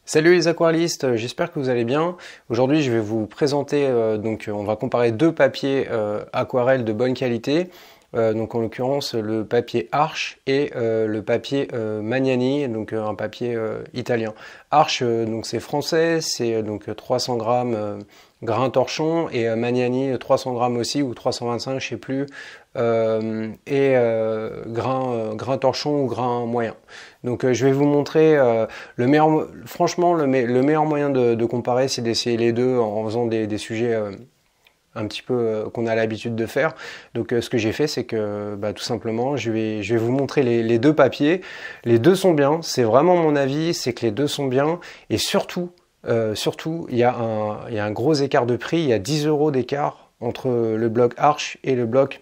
Salut les aquarellistes, j'espère que vous allez bien. Aujourd'hui, je vais vous présenter, on va comparer deux papiers aquarelles de bonne qualité. Donc en l'occurrence le papier Arches et le papier Magnani, donc un papier italien. Arches, donc c'est français, c'est donc 300 grammes grain torchon et Magnani 300 grammes aussi ou 325, je sais plus, grain torchon ou grain moyen. Donc je vais vous montrer le meilleur, franchement le meilleur moyen de comparer, c'est d'essayer les deux en faisant des sujets un petit peu qu'on a l'habitude de faire. Donc ce que j'ai fait, c'est que tout simplement je vais vous montrer les deux papiers. Les deux sont bien, c'est vraiment mon avis, c'est que les deux sont bien, et surtout il y a un gros écart de prix, il y a 10 € d'écart entre le bloc Arches et le bloc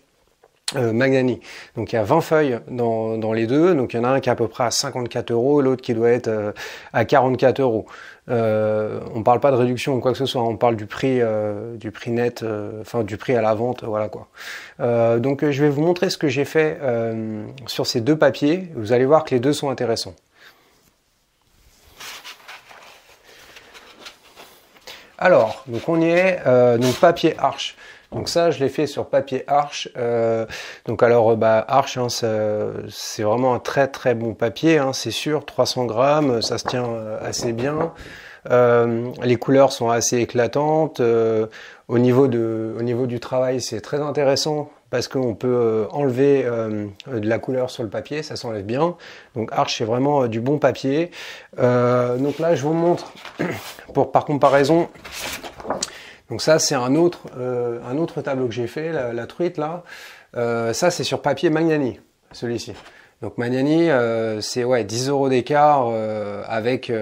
Magnani. Donc il y a 20 feuilles dans les deux, donc il y en a un qui est à peu près à 54 €, l'autre qui doit être à 44 €. On parle pas de réduction ou quoi que ce soit, on parle du prix net, enfin du prix à la vente, voilà quoi. Donc je vais vous montrer ce que j'ai fait sur ces deux papiers, vous allez voir que les deux sont intéressants. Alors, donc on y est, donc papier Arches. Donc ça, je l'ai fait sur papier Arches. Arches, hein, c'est vraiment un très très bon papier, hein, c'est sûr. 300 grammes, ça se tient assez bien. Les couleurs sont assez éclatantes. Au niveau du travail, c'est très intéressant parce qu'on peut enlever de la couleur sur le papier, ça s'enlève bien. Donc Arches, c'est vraiment du bon papier. Donc là, je vous montre par comparaison. Donc ça, c'est un autre tableau que j'ai fait, la truite là. Ça, c'est sur papier Magnani, celui-ci. Donc Magnani, c'est 10 € d'écart avec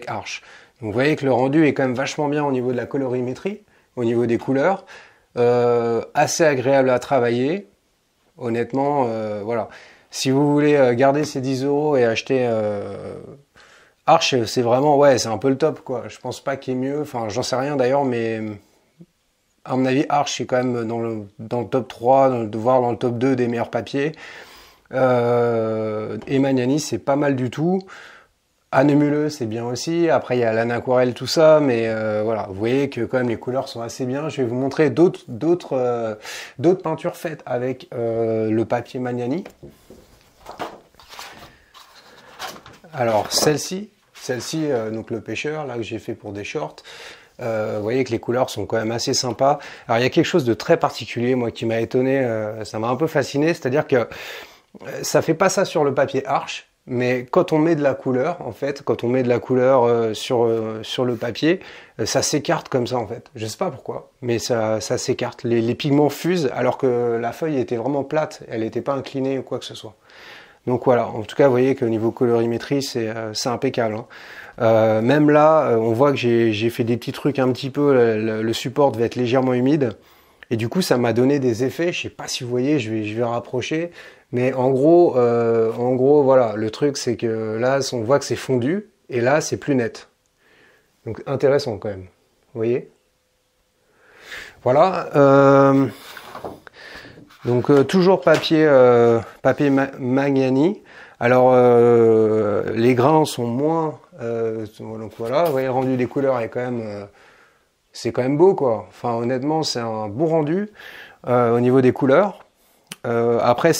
Arches. Donc vous voyez que le rendu est quand même vachement bien au niveau de la colorimétrie, au niveau des couleurs. Assez agréable à travailler. Honnêtement, voilà. Si vous voulez garder ces 10 € et acheter Arches, c'est vraiment, c'est un peu le top, quoi. Je pense pas qu'il y ait mieux, enfin, j'en sais rien d'ailleurs, mais à mon avis, Arches, c'est quand même dans le top 3, voire dans le top 2 des meilleurs papiers. Et Magnani, c'est pas mal du tout. Anémuleux, c'est bien aussi. Après, il y a l'anaquarelle, tout ça, mais voilà, vous voyez que quand même les couleurs sont assez bien. Je vais vous montrer d'autres peintures faites avec le papier Magnani. Alors, celle-ci, donc le pêcheur, là que j'ai fait pour des shorts, vous voyez que les couleurs sont quand même assez sympas. Alors il y a quelque chose de très particulier, moi, qui m'a étonné, ça m'a un peu fasciné, c'est-à-dire que ça fait pas ça sur le papier Arches, mais quand on met de la couleur, en fait, quand on met de la couleur sur le papier, ça s'écarte comme ça, en fait. Je sais pas pourquoi, mais ça s'écarte. Les pigments fusent, alors que la feuille était vraiment plate, elle n'était pas inclinée ou quoi que ce soit. Donc voilà, en tout cas, vous voyez qu'au niveau colorimétrie, c'est impeccable, hein. Même là, on voit que j'ai fait des petits trucs un petit peu, le support devait être légèrement humide, et du coup, ça m'a donné des effets, je sais pas si vous voyez, je vais rapprocher, mais en gros, voilà, le truc, c'est que là, on voit que c'est fondu, et là, c'est plus net. Donc intéressant quand même, vous voyez. Voilà. Donc toujours papier Magnani. Alors les grains sont moins, donc voilà, vous voyez le rendu des couleurs est quand même, c'est quand même beau quoi. Enfin honnêtement c'est un beau rendu au niveau des couleurs. Après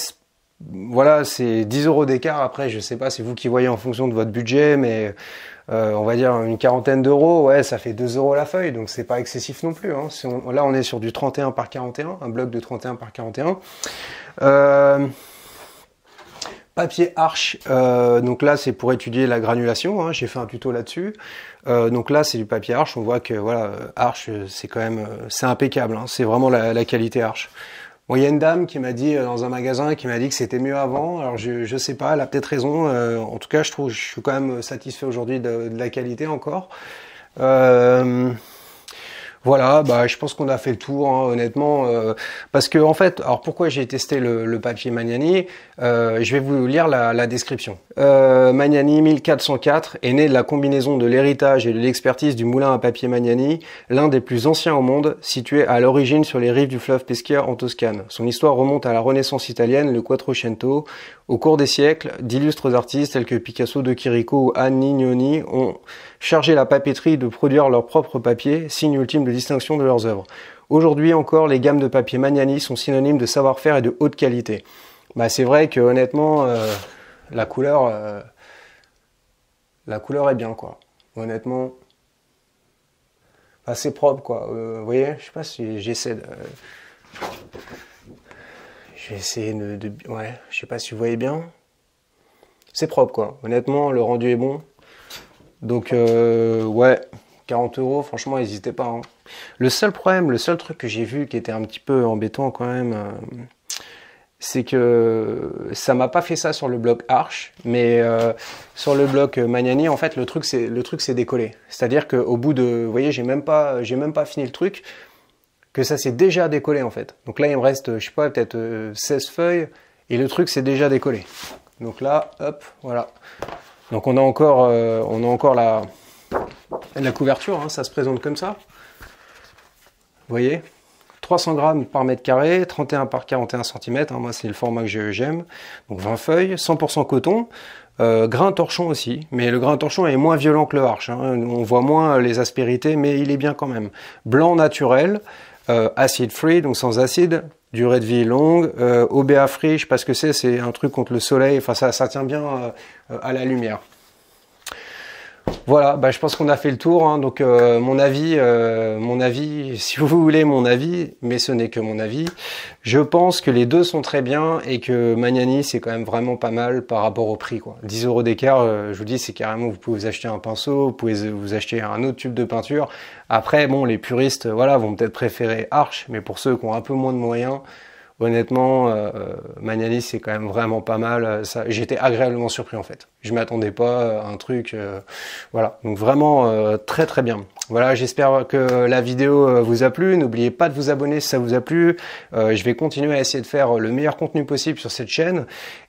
voilà, c'est 10 € d'écart. Après je sais pas, c'est vous qui voyez en fonction de votre budget, mais on va dire une quarantaine d'euros, ouais, ça fait 2 € la feuille, donc c'est pas excessif non plus, hein. Là on est sur du 31 par 41, un bloc de 31 par 41. Papier Arches, donc là c'est pour étudier la granulation, hein, j'ai fait un tuto là-dessus. Donc là c'est du papier Arches, on voit que voilà, Arches c'est quand même, c'est impeccable, hein, c'est vraiment la qualité Arches. Bon, il y a une dame qui m'a dit dans un magasin qui m'a dit que c'était mieux avant. Alors je sais pas, elle a peut-être raison. En tout cas, je suis quand même satisfait aujourd'hui de la qualité encore. Voilà, bah, je pense qu'on a fait le tour, hein, honnêtement, parce que en fait, alors pourquoi j'ai testé le papier Magnani, je vais vous lire la description. Magnani 1404 est né de la combinaison de l'héritage et de l'expertise du moulin à papier Magnani, l'un des plus anciens au monde, situé à l'origine sur les rives du fleuve Peschiera en Toscane. Son histoire remonte à la Renaissance italienne, le Quattrocento. Au cours des siècles, d'illustres artistes tels que Picasso, De Chirico ou Antonioni ont chargé la papeterie de produire leur propre papier, signe ultime de distinction de leurs œuvres. Aujourd'hui encore, les gammes de papier Magnani sont synonymes de savoir-faire et de haute qualité. Bah, c'est vrai que honnêtement, la couleur est bien, quoi. Honnêtement, assez propre, quoi. Vous voyez, je sais pas si j'essaie de... Je vais essayer ouais, je sais pas si vous voyez bien. C'est propre, quoi. Honnêtement, le rendu est bon. Donc, ouais, 40 €, franchement, n'hésitez pas, hein. Le seul problème, le seul truc que j'ai vu qui était un petit peu embêtant quand même, c'est que ça m'a pas fait ça sur le bloc Arch, mais sur le bloc Magnani, en fait, le truc c'est décollé. C'est-à-dire qu'au bout de, vous voyez, j'ai même pas fini le truc, que ça s'est déjà décollé en fait. Donc là, il me reste, je sais pas, peut-être 16 feuilles, et le truc s'est déjà décollé. Donc là, hop, voilà. Donc on a encore la couverture, hein, ça se présente comme ça. Vous voyez, 300 grammes par mètre carré, 31 par 41 cm, hein, moi c'est le format que j'aime. Donc 20 feuilles, 100% coton, grain torchon aussi, mais le grain torchon est moins violent que le Arch, hein. On voit moins les aspérités, mais il est bien quand même. Blanc naturel, acid free, donc sans acide, durée de vie longue, OBA free, je sais pas ce que c'est un truc contre le soleil, enfin ça tient bien à la lumière. Voilà, bah, je pense qu'on a fait le tour, hein. Donc mon avis, si vous voulez mon avis, mais ce n'est que mon avis, je pense que les deux sont très bien et que Magnani c'est quand même vraiment pas mal par rapport au prix, quoi. 10 € d'écart, je vous dis, c'est carrément, vous pouvez vous acheter un pinceau, vous pouvez vous acheter un autre tube de peinture. Après, bon, les puristes, voilà, vont peut-être préférer Arch, mais pour ceux qui ont un peu moins de moyens, honnêtement, Magnani c'est quand même vraiment pas mal. J'étais agréablement surpris en fait. Je m'attendais pas à un truc, voilà. Donc vraiment très très bien. Voilà, j'espère que la vidéo vous a plu. N'oubliez pas de vous abonner si ça vous a plu. Je vais continuer à essayer de faire le meilleur contenu possible sur cette chaîne.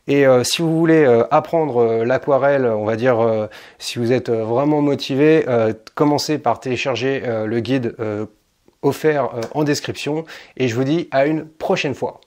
Et si vous voulez apprendre l'aquarelle, on va dire, si vous êtes vraiment motivé, commencez par télécharger le guide offert en description, et je vous dis à une prochaine fois.